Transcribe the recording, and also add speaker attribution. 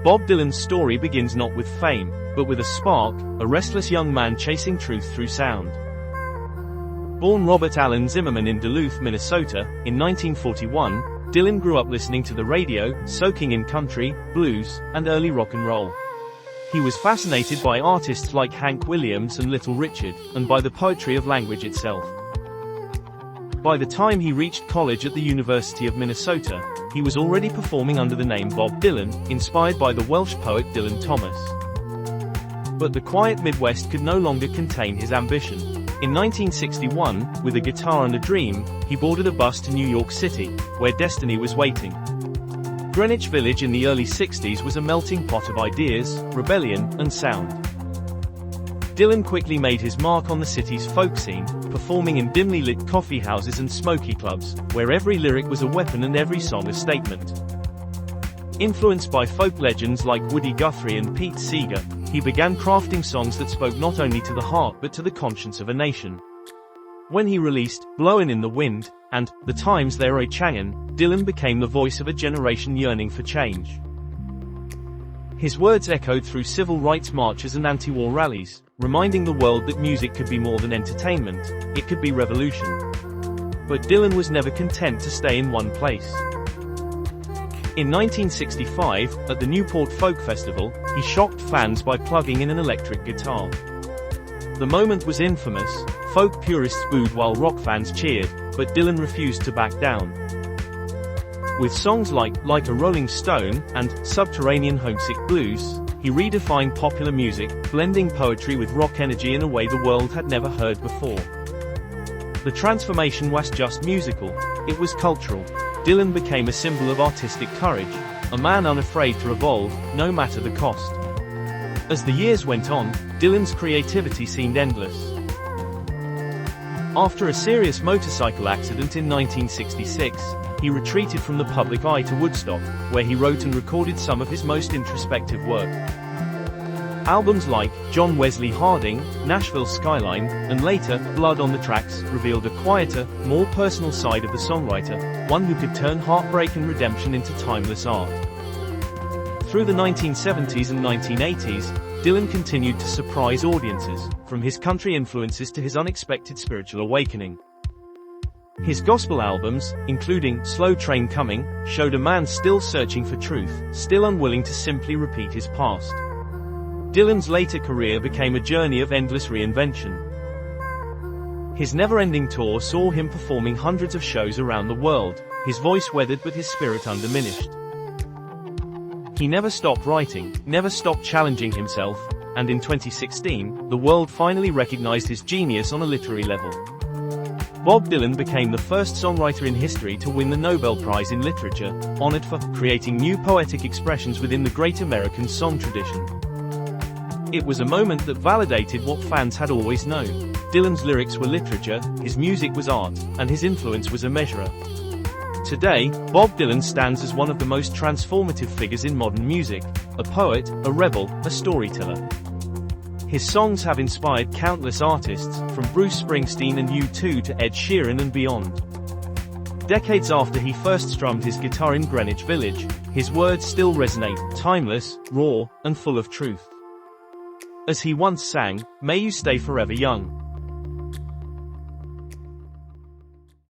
Speaker 1: Bob Dylan's story begins not with fame, but with a spark, a restless young man chasing truth through sound. Born Robert Allen Zimmerman in Duluth, Minnesota, in 1941, Dylan grew up listening to the radio, soaking in country, blues, and early rock and roll. He was fascinated by artists like Hank Williams and Little Richard, and by the poetry of language itself. By the time he reached college at the University of Minnesota, he was already performing under the name Bob Dylan, inspired by the Welsh poet Dylan Thomas. But the quiet Midwest could no longer contain his ambition. In 1961, with a guitar and a dream, he boarded a bus to New York City, where destiny was waiting. Greenwich Village in the early 60s was a melting pot of ideas, rebellion, and sound. Dylan quickly made his mark on the city's folk scene, performing in dimly lit coffee houses and smoky clubs, where every lyric was a weapon and every song a statement. Influenced by folk legends like Woody Guthrie and Pete Seeger, he began crafting songs that spoke not only to the heart but to the conscience of a nation. When he released Blowin' in the Wind and The Times They're A-Changin, Dylan became the voice of a generation yearning for change. His words echoed through civil rights marches and anti-war rallies, reminding the world that music could be more than entertainment, it could be revolution. But Dylan was never content to stay in one place. In 1965, at the Newport Folk Festival, he shocked fans by plugging in an electric guitar. The moment was infamous, folk purists booed while rock fans cheered, but Dylan refused to back down. With songs like a Rolling Stone, and Subterranean Homesick Blues, he redefined popular music, blending poetry with rock energy in a way the world had never heard before. The transformation was just musical, it was cultural. Dylan became a symbol of artistic courage, a man unafraid to evolve, no matter the cost. As the years went on, Dylan's creativity seemed endless. After a serious motorcycle accident in 1966, he retreated from the public eye to Woodstock, where he wrote and recorded some of his most introspective work. Albums like John Wesley Harding, Nashville Skyline, and later, Blood on the Tracks, revealed a quieter, more personal side of the songwriter, one who could turn heartbreak and redemption into timeless art. Through the 1970s and 1980s, Dylan continued to surprise audiences, from his country influences to his unexpected spiritual awakening. His gospel albums, including Slow Train Coming, showed a man still searching for truth, still unwilling to simply repeat his past. Dylan's later career became a journey of endless reinvention. His never-ending tour saw him performing hundreds of shows around the world, his voice weathered but his spirit undiminished. He never stopped writing, never stopped challenging himself, and in 2016, the world finally recognized his genius on a literary level. Bob Dylan became the first songwriter in history to win the Nobel Prize in Literature, honored for creating new poetic expressions within the great American song tradition. It was a moment that validated what fans had always known. Dylan's lyrics were literature, his music was art, and his influence was immeasurable. Today, Bob Dylan stands as one of the most transformative figures in modern music, a poet, a rebel, a storyteller. His songs have inspired countless artists, from Bruce Springsteen and U2 to Ed Sheeran and beyond. Decades after he first strummed his guitar in Greenwich Village, his words still resonate, timeless, raw, and full of truth. As he once sang, "May you stay forever young."